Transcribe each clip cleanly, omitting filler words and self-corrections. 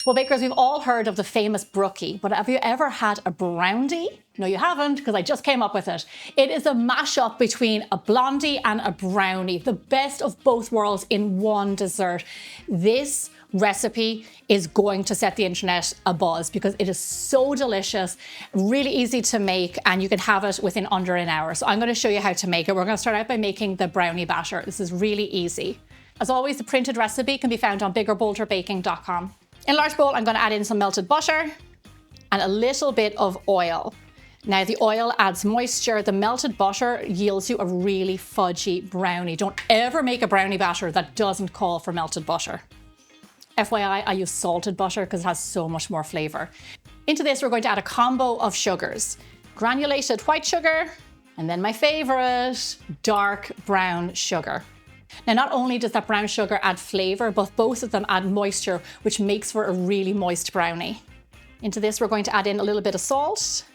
Well, bakers, we've all heard of the famous brookie, but have you ever had a brownie? No, you haven't, because I just came up with it. It is a mashup between a blondie and a brownie, the best of both worlds in one dessert. This recipe is going to set the internet abuzz because it is so delicious, really easy to make, and you can have it within under an hour. So I'm going to show you how to make it. We're going to start out by making the brownie batter. This is really easy. As always, the printed recipe can be found on biggerbolderbaking.com. In a large bowl, I'm going to add in some melted butter and a little bit of oil. Now, the oil adds moisture. The melted butter yields you a really fudgy brownie. Don't ever make a brownie batter that doesn't call for melted butter. FYI, I use salted butter because it has so much more flavor. Into this, we're going to add a combo of sugars. Granulated white sugar, and then my favorite, dark brown sugar. Now, not only does that brown sugar add flavor, but both of them add moisture, which makes for a really moist brownie. Into this, we're going to add in a little bit of salt,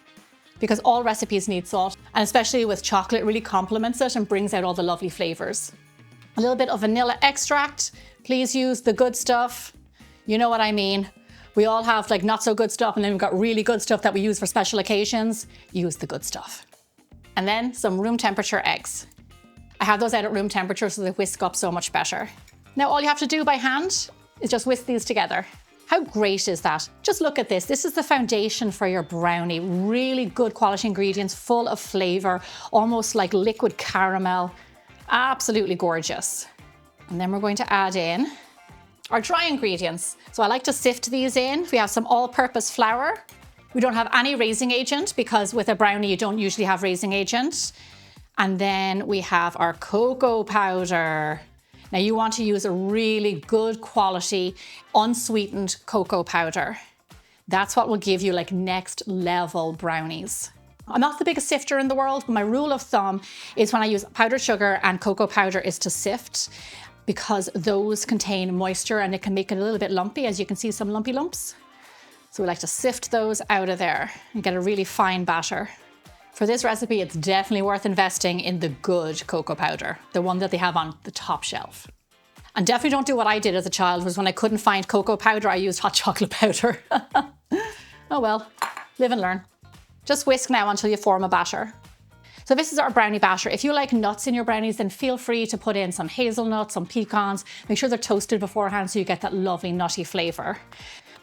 because all recipes need salt, and especially with chocolate, it really complements it and brings out all the lovely flavors. A little bit of vanilla extract. Please use the good stuff. You know what I mean. We all have like not so good stuff, and then we've got really good stuff that we use for special occasions. Use the good stuff. And then some room temperature eggs. I have those out at room temperature so they whisk up so much better. Now all you have to do by hand is just whisk these together. How great is that? Just look at this. This is the foundation for your brownie. Really good quality ingredients, full of flavor, almost like liquid caramel. Absolutely gorgeous. And then we're going to add in our dry ingredients. So I like to sift these in. We have some all-purpose flour. We don't have any raising agent because with a brownie you don't usually have raising agent. And then we have our cocoa powder. Now you want to use a really good quality unsweetened cocoa powder. That's what will give you like next level brownies. I'm not the biggest sifter in the world, but my rule of thumb is when I use powdered sugar and cocoa powder is to sift, because those contain moisture and it can make it a little bit lumpy, as you can see some lumpy lumps. So we like to sift those out of there and get a really fine batter. For this recipe, it's definitely worth investing in the good cocoa powder, the one that they have on the top shelf. And definitely don't do what I did as a child, was when I couldn't find cocoa powder, I used hot chocolate powder. Oh well, live and learn. Just whisk now until you form a batter. So this is our brownie batter. If you like nuts in your brownies, then feel free to put in some hazelnuts, some pecans. Make sure they're toasted beforehand so you get that lovely nutty flavor.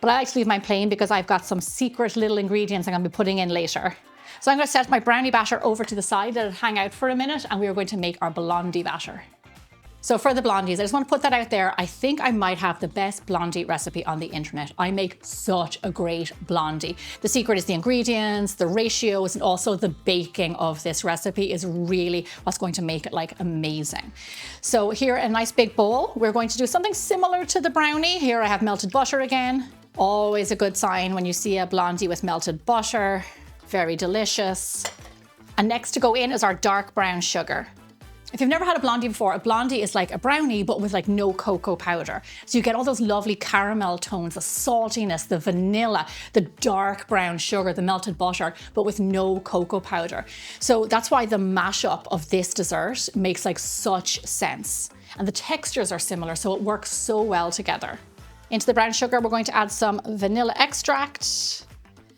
But I like to leave mine plain because I've got some secret little ingredients I'm going to be putting in later. So I'm going to set my brownie batter over to the side, let it hang out for a minute, and we are going to make our blondie batter. So for the blondies, I just want to put that out there. I think I might have the best blondie recipe on the internet. I make such a great blondie. The secret is the ingredients, the ratios, and also the baking of this recipe is really what's going to make it like amazing. So here in a nice big bowl, we're going to do something similar to the brownie. Here I have melted butter again. Always a good sign when you see a blondie with melted butter. Very delicious. And next to go in is our dark brown sugar. If you've never had a blondie before, a blondie is like a brownie, but with like no cocoa powder. So you get all those lovely caramel tones, the saltiness, the vanilla, the dark brown sugar, the melted butter, but with no cocoa powder. So that's why the mashup of this dessert makes like such sense. And the textures are similar, so it works so well together. Into the brown sugar, we're going to add some vanilla extract.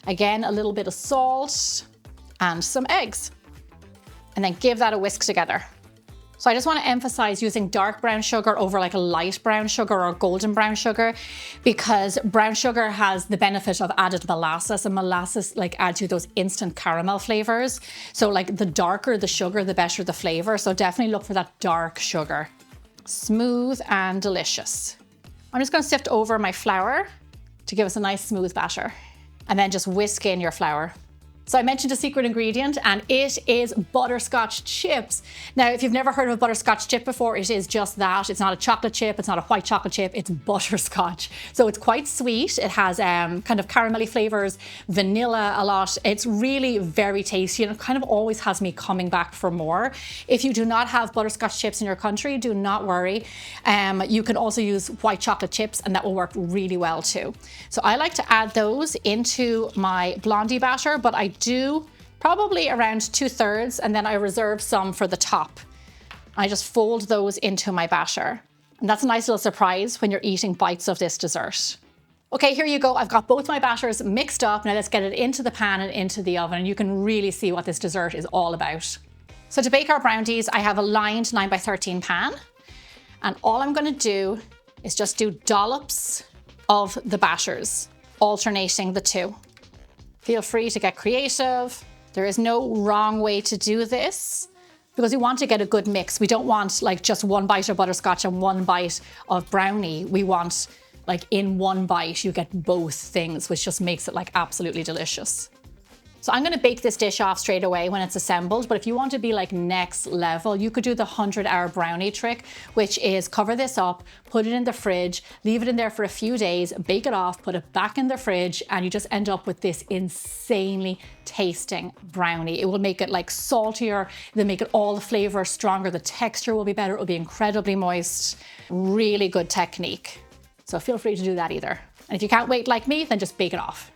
Again, a little bit of salt and some eggs. And then give that a whisk together. So I just want to emphasize using dark brown sugar over like a light brown sugar or golden brown sugar, because brown sugar has the benefit of added molasses, and molasses like adds you those instant caramel flavors. So like the darker the sugar, the better the flavor. So definitely look for that dark sugar. Smooth and delicious. I'm just going to sift over my flour to give us a nice smooth batter. And then just whisk in your flour. So I mentioned a secret ingredient, and it is butterscotch chips. Now, if you've never heard of a butterscotch chip before, it is just that. It's not a chocolate chip, it's not a white chocolate chip, it's butterscotch. So it's quite sweet. It has kind of caramelly flavors, vanilla a lot. It's really very tasty, and it kind of always has me coming back for more. If you do not have butterscotch chips in your country, do not worry. You can also use white chocolate chips, and that will work really well too. So I like to add those into my blondie batter, but I do probably around 2/3, and then I reserve some for the top. I just fold those into my batter. And that's a nice little surprise when you're eating bites of this dessert. Okay, here you go. I've got both my batters mixed up. Now let's get it into the pan and into the oven, and you can really see what this dessert is all about. So to bake our brownies, I have a lined 9x13 pan, and all I'm going to do is just do dollops of the batters, alternating the two. Feel free to get creative. There is no wrong way to do this because we want to get a good mix. We don't want like just one bite of butterscotch and one bite of brownie. We want like in one bite, you get both things, which just makes it like absolutely delicious. So I'm gonna bake this dish off straight away when it's assembled, but if you want to be like next level, you could do the 100-hour brownie trick, which is cover this up, put it in the fridge, leave it in there for a few days, bake it off, put it back in the fridge, and you just end up with this insanely tasting brownie. It will make it like saltier, it'll make it all the flavor stronger, the texture will be better, it will be incredibly moist. Really good technique. So feel free to do that either. And if you can't wait like me, then just bake it off.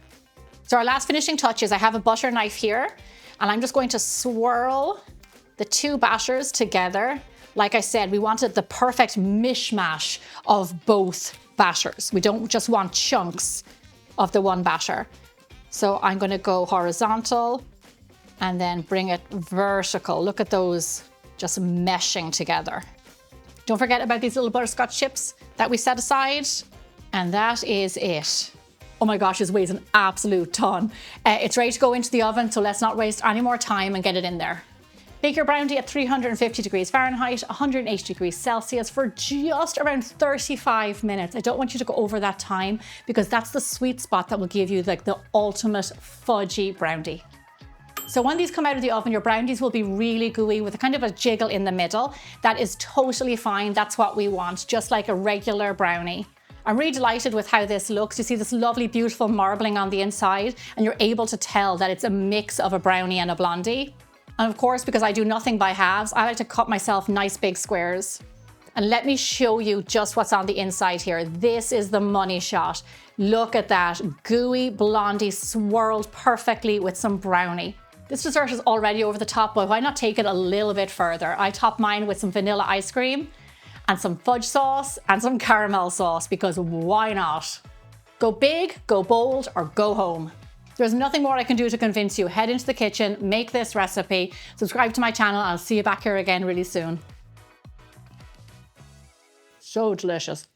So our last finishing touch is I have a butter knife here, and I'm just going to swirl the two batters together. Like I said, we wanted the perfect mishmash of both batters. We don't just want chunks of the one batter. So I'm going to go horizontal and then bring it vertical. Look at those just meshing together. Don't forget about these little butterscotch chips that we set aside. And that is it. Oh my gosh, this weighs an absolute ton. It's ready to go into the oven, so let's not waste any more time and get it in there. Bake your brownie at 350 degrees Fahrenheit, 180 degrees Celsius for just around 35 minutes. I don't want you to go over that time because that's the sweet spot that will give you like the ultimate fudgy brownie. So when these come out of the oven, your brownies will be really gooey with a kind of a jiggle in the middle. That is totally fine. That's what we want, just like a regular brownie. I'm really delighted with how this looks. You see this lovely, beautiful marbling on the inside, and you're able to tell that it's a mix of a brownie and a blondie. And of course, because I do nothing by halves, I like to cut myself nice big squares. And let me show you just what's on the inside here. This is the money shot. Look at that, gooey blondie swirled perfectly with some brownie. This dessert is already over the top, but why not take it a little bit further? I top mine with some vanilla ice cream and some fudge sauce and some caramel sauce, because why not? Go big, go bold, or go home. There's nothing more I can do to convince you. Head into the kitchen, make this recipe, subscribe to my channel, and I'll see you back here again really soon. So delicious.